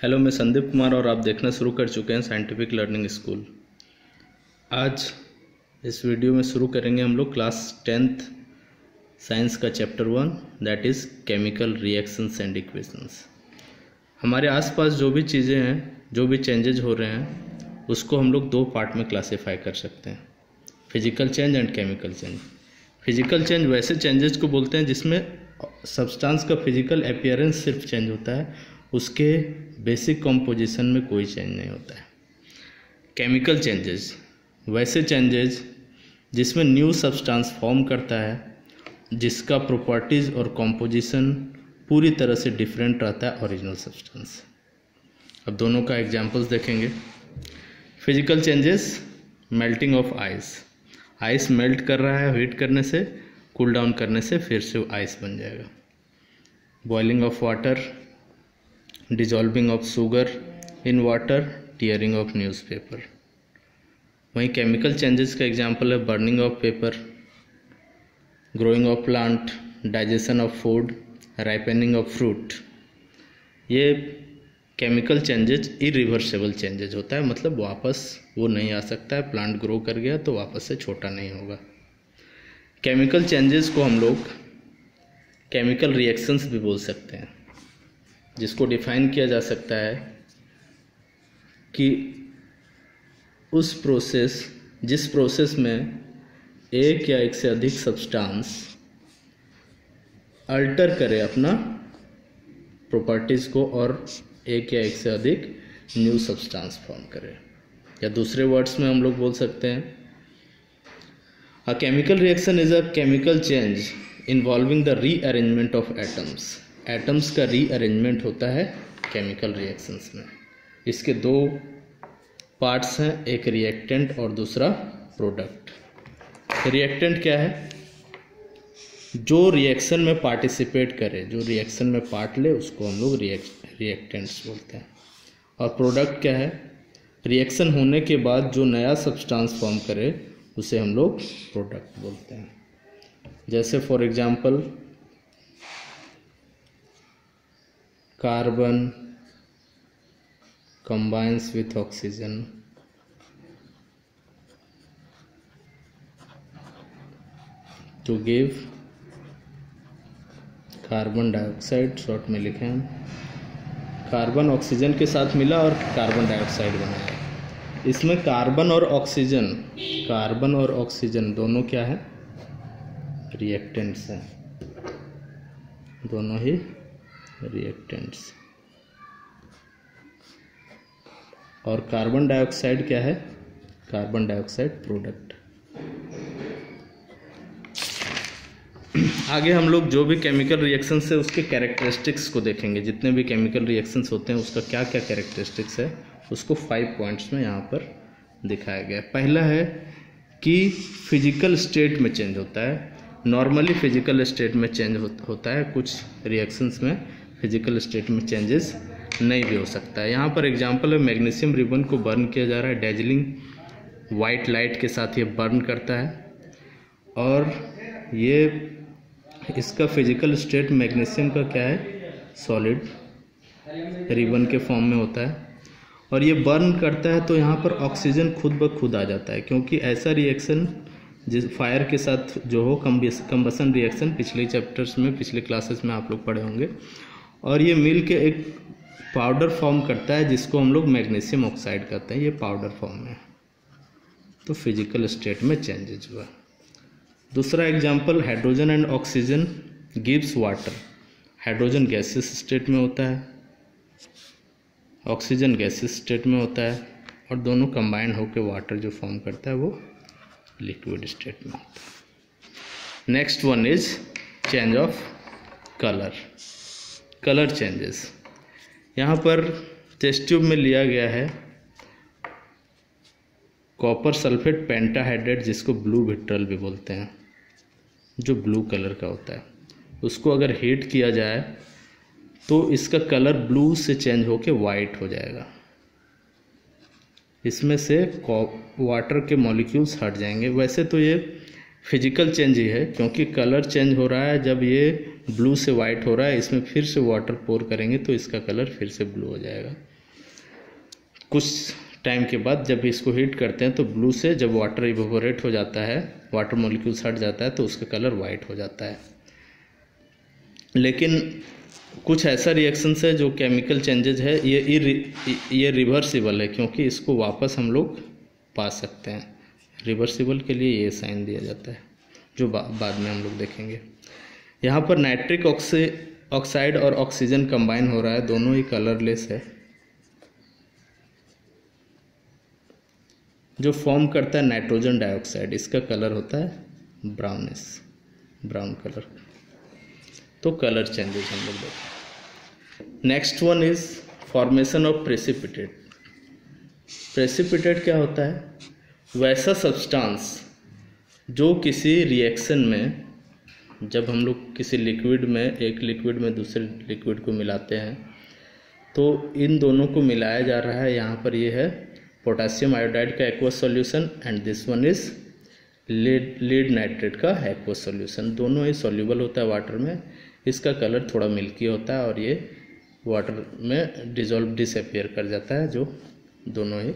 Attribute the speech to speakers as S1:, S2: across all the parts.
S1: Hello, मैं संदीप कुमार और आप देखना शुरू कर चुके हैं साइंटिफिक लर्निंग स्कूल। आज इस वीडियो में शुरू करेंगे हम लोग क्लास 10th साइंस का chapter 1 that is chemical reactions and equations. हमारे आसपास जो भी चीज़ें हैं, जो भी चेंजेज हो रहे हैं, उसको हम लोग दो पार्ट में क्लासीफाई कर सकते हैं, physical change and chemical change. Physical change वैसे चेंजेस को बोलते हैं जिसमें सब्सटेंस का फिजिकल अपीयरेंस सिर्फ चेंज होता है, उसके बेसिक कंपोजिशन में कोई चेंज नहीं होता है। केमिकल चेंजेस वैसे चेंजेस जिसमें न्यू सब्सटेंस फॉर्म करता है, जिसका प्रॉपर्टीज़ और कंपोजिशन पूरी तरह से डिफरेंट रहता है ओरिजिनल सब्सटेंस। अब दोनों का एग्जांपल्स देखेंगे। Physical changes, melting of ice. Ice melt कर रहा है, हीट करने से, कूल डाउन करने से फिर से आइस बन जाएगा। Boiling of water, dissolving of sugar in water, tearing of newspaper. वहीं केमिकल चेंजेस का एग्जांपल है burning of paper, growing of plant, digestion of food, ripening of fruit. ये केमिकल चेंजेस इरिवर्सिबल चेंजेस होता है, मतलब वापस वो नहीं आ सकता है। प्लांट ग्रो कर गया तो वापस से छोटा नहीं होगा। केमिकल चेंजेस को हम लोग केमिकल रिएक्शंस भी बोल सकते हैं, जिसको डिफाइन किया जा सकता है कि उस प्रोसेस, जिस प्रोसेस में एक या एक से अधिक सब्सटेंस अल्टर करे अपना प्रॉपर्टीज़ को और एक या एक से अधिक न्यू सब्सटेंस फॉर्म करे, या दूसरे वर्ड्स में हम लोग बोल सकते हैं a chemical reaction is a chemical change involving the rearrangement of atoms. Atoms का रीअरेंजमेंट होता है केमिकल रिएक्शंस में। इसके दो पार्ट्स हैं, एक रिएक्टेंट और दूसरा प्रोडक्ट। रिएक्टेंट क्या है? जो रिएक्शन में पार्टिसिपेट करे, जो रिएक्शन में पार्ट ले, उसको हम लोग रिएक्टेंट्स बोलते हैं। और प्रोडक्ट क्या है? रिएक्शन होने के बाद जो नया सब्सटेंस फॉर्म करे उसे हम लोग प्रोडक्ट बोलते हैं। जैसे for example carbon combines with oxygen to give carbon dioxide. Short में लिखें हम, कार्बन ऑक्सीजन के साथ मिला और कार्बन डाइऑक्साइड बनाया। इसमें कार्बन और ऑक्सीजन दोनों क्या है? रिएक्टेंट्स हैं, दोनों ही रिएक्टेंट्स। और कार्बन डाइऑक्साइड क्या है? Carbon dioxide product. आगे हम लोग जो भी केमिकल रिएक्शंस है उसके कैरेक्टरिस्टिक्स को देखेंगे। जितने भी केमिकल रिएक्शंस होते हैं उसका क्या क्या कैरेक्टरिस्टिक्स है, उसको 5 पॉइंट्स में यहाँ पर दिखाया गया है। पहला है कि फिजिकल स्टेट में चेंज होता है। नॉर्मली फिजिकल स्टेट में चेंज होता है, कुछ रिएक्शंस में फिजिकल स्टेट में चेंजेस नहीं भी हो सकता है। यहाँ पर एग्जांपल है, मैग्नीशियम रिबन को बर्न किया जा रहा है, डेजलिंग वाइट लाइट के साथ ये बर्न करता है, और ये इसका फिजिकल स्टेट मैग्नीशियम का क्या है? सॉलिड रिबन के फॉर्म में होता है। और ये बर्न करता है तो यहाँ पर ऑक्सीजन खुद ब खुद आ जाता है, क्योंकि ऐसा रिएक्शन जिस फायर के साथ जो हो, कंबसन रिएक्शन, पिछले चैप्टर्स में, पिछले क्लासेस में आप लोग पढ़े होंगे, और ये मिल के एक पाउडर फॉर्म करता है जिसको हम लोग मैग्नीशियम ऑक्साइड कहते हैं। ये पाउडर फॉर्म में, तो फिजिकल स्टेट में चेंजेस हुआ। दूसरा example, hydrogen and oxygen gives water. Hydrogen gases state में होता है, ऑक्सीजन गैसेस स्टेट में होता है, और दोनों कंबाइन होकर वाटर जो फॉर्म करता है वो लिक्विड स्टेट में होता है। Next one is change of colour. Colour changes यहाँ पर टेस्ट ट्यूब में लिया गया है कॉपर सल्फेट पेंटाहाइड्रेट, जिसको ब्लू विट्रल भी बोलते हैं, जो ब्लू कलर का होता है। उसको अगर हीट किया जाए तो इसका कलर ब्लू से चेंज होके वाइट हो जाएगा। इसमें से वाटर के मॉलिक्यूल्स हट जाएंगे। वैसे तो ये फिजिकल चेंज ही है, क्योंकि कलर चेंज हो रहा है। जब ये ब्लू से वाइट हो रहा है, इसमें फिर से वाटर पोर करेंगे तो इसका कलर फिर से ब्लू हो जाएगा। कुछ टाइम के बाद जब इसको हीट करते हैं तो ब्लू से जब वाटर इवेपोरेट हो जाता है, वाटर मॉलिक्यूल्स हट जाता है तो उसका कलर वाइट हो जाता है। लेकिन कुछ ऐसा रिएक्शंस है जो केमिकल चेंजेज है ये रिवर्सिबल है, क्योंकि इसको वापस हम लोग पा सकते हैं। रिवर्सिबल के लिए ये साइन दिया जाता है जो बाद में हम लोग देखेंगे। यहाँ पर नाइट्रिक ऑक्साइड और ऑक्सीजन कंबाइन हो रहा है, दोनों ही कलरलेस है। जो फॉर्म करता है नाइट्रोजन डाइऑक्साइड, इसका कलर होता है ब्राउन कलर। तो कलर चेंजेस हम लोग देखें। Next one is formation of precipitate. Precipitate क्या होता है? वैसा सब्सटेंस जो किसी रिएक्शन में, जब हम लोग किसी लिक्विड में, एक लिक्विड में दूसरे लिक्विड को मिलाते हैं तो इन दोनों को मिलाया जा रहा है। यहाँ पर ये है पोटेशियम आयोडाइड का aqueous solution and this one is lead nitrate का एक्वस सॉल्यूशन। दोनों ही सॉल्यूबल होता है वाटर में। इसका कलर थोड़ा मिल्की होता है और ये वाटर में डिसअपियर कर जाता है, जो दोनों ही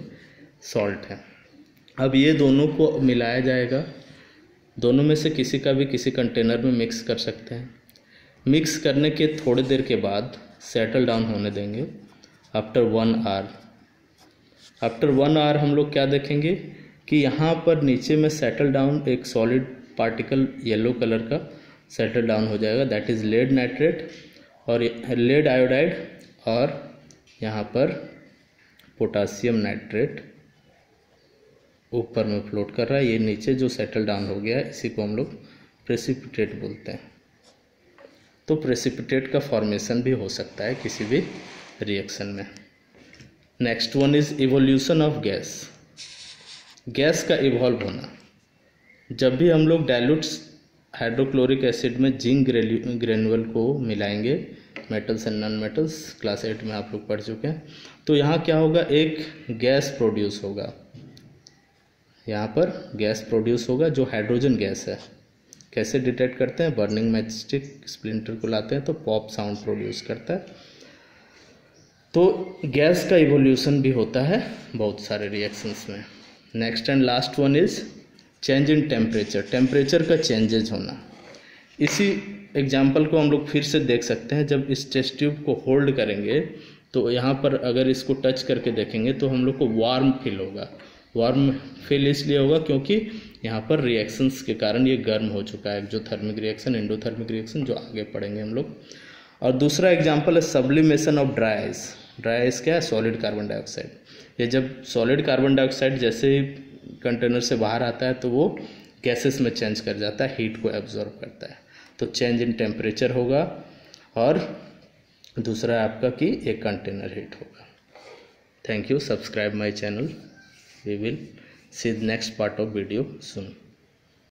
S1: सॉल्ट है। अब ये दोनों को मिलाया जाएगा। दोनों में से किसी का भी किसी कंटेनर में मिक्स कर सकते हैं। मिक्स करने के थोड़ी देर के बाद सेटल डाउन होने देंगे। आफ्टर 1 आवर हम लोग क्या देखेंगे कि यहाँ पर नीचे में सेटल डाउन एक सॉलिड पार्टिकल येलो कलर का सेटल डाउन हो जाएगा, दैट इज़ लेड नाइट्रेट और लेड आयोडाइड, और यहाँ पर पोटासियम नाइट्रेट ऊपर में फ्लोट कर रहा है। ये नीचे जो सेटल डाउन हो गया है, इसी को हम लोग प्रेसिपिटेट बोलते हैं। तो प्रेसिपिटेट का फॉर्मेशन भी हो सकता है किसी भी रिएक्शन में। Next one is evolution of gas. Gas का इवॉल्व होना। जब भी हम लोग डाइल्यूट्स हाइड्रोक्लोरिक एसिड में जिंक ग्रेनुअल को मिलाएंगे, metals and non metals class 8 में आप लोग पढ़ चुके हैं, तो यहाँ क्या होगा, एक गैस प्रोड्यूस होगा। यहाँ पर गैस प्रोड्यूस होगा जो हाइड्रोजन गैस है। कैसे डिटेक्ट करते हैं? बर्निंग मैचस्टिक स्प्लिंटर को लाते हैं तो पॉप साउंड प्रोड्यूस करता है। तो गैस का इवोल्यूशन भी होता है बहुत सारे रिएक्शंस में। Next and last one is change in temperature. Temperature का चेंजेज होना। इसी एग्जाम्पल को हम लोग फिर से देख सकते हैं। जब इस टेस्ट ट्यूब को होल्ड करेंगे तो यहाँ पर अगर इसको टच करके देखेंगे तो हम लोग को वार्म फील होगा। वार्म फील इसलिए होगा क्योंकि यहाँ पर रिएक्शंस के कारण ये गर्म हो चुका है, एक्सोथर्मिक रिएक्शन, एंडोथर्मिक रिएक्शन, जो आगे पढ़ेंगे हम लोग। और दूसरा एग्जांपल है sublimation of dry ice. Dry ice क्या है? Solid carbon dioxide. ये जब सॉलिड कार्बन डाइऑक्साइड जैसे ही कंटेनर से बाहर आता है तो वो गैसेस में चेंज कर जाता है, हीट को एब्जॉर्ब करता है। तो चेंज इन टेम्परेचर होगा और दूसरा आपका कि एक कंटेनर हीट होगा। Thank you. Subscribe my channel. We will see the next part of video soon.